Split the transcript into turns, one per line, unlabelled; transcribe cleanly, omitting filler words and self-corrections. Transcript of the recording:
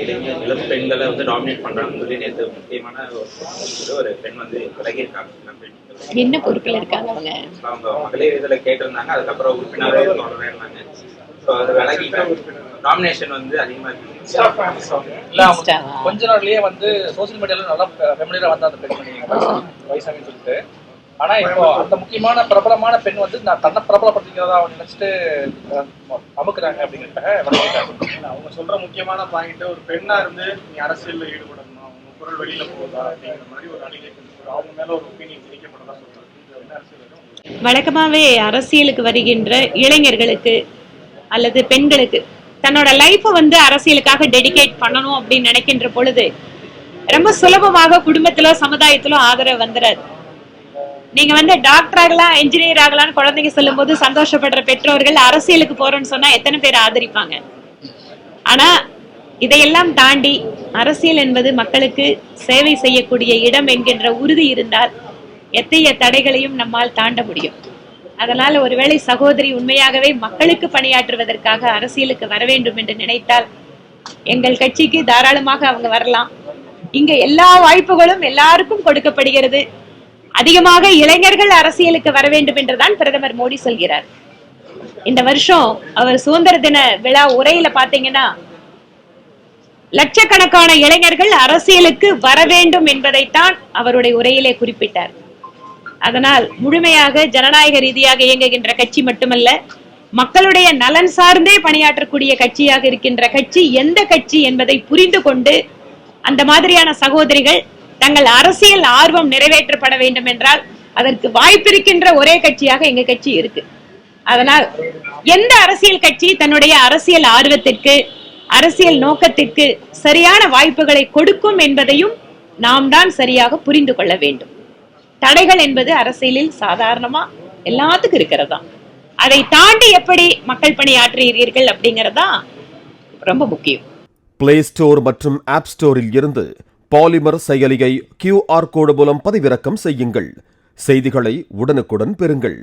இளைஞர் இளம் பெண்களை வந்து டாமினேட் பண்றாங்கன்னு சொல்லி நேற்று முக்கியமான ஒரு பெண் வந்து விலகியிருக்காங்க.
என்ன பொறுப்பில் இருக்காங்க
அவங்க மகளிர் இதில் கேட்டிருந்தாங்க, அதுக்கப்புறம் உறுப்பினரே தொடர்ந்து இருந்தாங்க. ஸோ அது விலகிட்டாங்க. டாமினேஷன் வந்து அதிகமாக
இருக்கு. கொஞ்ச நாள்லயே வந்து சோசியல் மீடியால நல்லா ஃபெமிலியரா வந்து அந்த பெண் வயசாமின்னு சொல்லிட்டு. ஆனா இப்போ அந்த முக்கியமான பிரபலமான பெண் வந்து நான் தன்னை பிரபலப்படுத்திக்கிறதா அவங்க நினைச்சிட்டு அமுக்குறாங்க அப்படிங்கிறத
அவங்க சொல்ற முக்கியமான பாயிண்ட், ஒரு பெண்ணா இருந்து நீ அரசியல்ல ஈடுபடணும், அவங்க குரல் வெளியில போகுதா அப்படிங்கிற மாதிரி ஒரு அணிகை அவங்க மேல ஒரு ஒப்பீனியன் திணிக்கப்படதா சொல்றாங்க.
வழக்கமாவே அரசியலுக்கு வருகின்ற இளைஞர்களுக்கு அல்லது பெண்களுக்கு தன்னோட லைஃபை வந்து அரசியலுக்காக டெடிகேட் பண்ணணும் அப்படின்னு நினைக்கின்ற பொழுது ரொம்ப சுலபமாக குடும்பத்திலோ சமுதாயத்திலோ ஆதரவு வந்துடாது. நீங்க வந்து டாக்டர் ஆகலாம், என்ஜினியர் ஆகலாம்னு குழந்தைங்க சொல்லும் போது சந்தோஷப்படுற பெற்றோர்கள் அரசியலுக்கு போறோம்னு சொன்னா எத்தனை பேர் ஆதரிப்பாங்க? ஆனா இதையெல்லாம் தாண்டி அரசியல் என்பது மக்களுக்கு சேவை செய்யக்கூடிய இடம் என்கின்ற உறுதி இருந்தால் எத்தகைய தடைகளையும் நம்மால் தாண்ட முடியும். அதனால ஒருவேளை சகோதரி உண்மையாகவே மக்களுக்கு பணியாற்றுவதற்காக அரசியலுக்கு வர வேண்டும் என்று நினைத்தால் எங்கள் கட்சிக்கு தாராளமாக அவங்க வரலாம். இங்க எல்லா வாய்ப்புகளும் எல்லாருக்கும் கொடுக்கப்படுகிறது. அதிகமாக இளைஞர்கள் அரசியலுக்கு வர வேண்டும் என்றுதான் பிரதமர் மோடி சொல்கிறார். இந்த வருஷம் அவர் சுதந்திர தின விழா உரையில பாத்தீங்கன்னா லட்சக்கணக்கான இளைஞர்கள் அரசியலுக்கு வர வேண்டும் என்பதைத்தான் அவருடைய உரையிலே குறிப்பிட்டார். அதனால் முழுமையாக ஜனநாயக ரீதியாக இயங்குகின்ற கட்சி மட்டுமல்ல, மக்களுடைய நலன் சார்ந்தே பணியாற்றக்கூடிய கட்சியாக இருக்கின்ற கட்சி எந்த கட்சி என்பதை புரிந்து கொண்டு அந்த மாதிரியான சகோதரிகள் தங்கள் அரசியல் ஆர்வம் நிறைவேற்றப்பட வேண்டும் என்றால் அதற்கு வாய்ப்பிருக்கின்ற ஒரே கட்சியாக எங்க கட்சி இருக்கு. அதனால் எந்த அரசியல் கட்சி தன்னுடைய அரசியல் ஆர்வத்திற்கு அரசியல் நோக்கத்திற்கு சரியான வாய்ப்புகளை கொடுக்கும் என்பதையும் நாம் தான் சரியாக புரிந்து கொள்ள வேண்டும். தடைகள் என்பது அரசியலில் சாதாரணமா எல்லாத்துக்கும் இருக்கிறதா, அதை தாண்டி எப்படி மக்கள் பணி ஆற்றுகிறீர்கள் அப்படிங்கறதா ரொம்ப முக்கியம்.
பிளே ஸ்டோர் மற்றும் ஆப் ஸ்டோரில் இருந்து பாலிமர் செயலியை QR கோடு மூலம் பதிவிறக்கம் செய்யுங்கள். செய்திகளை உடனுக்குடன் பெறுங்கள்.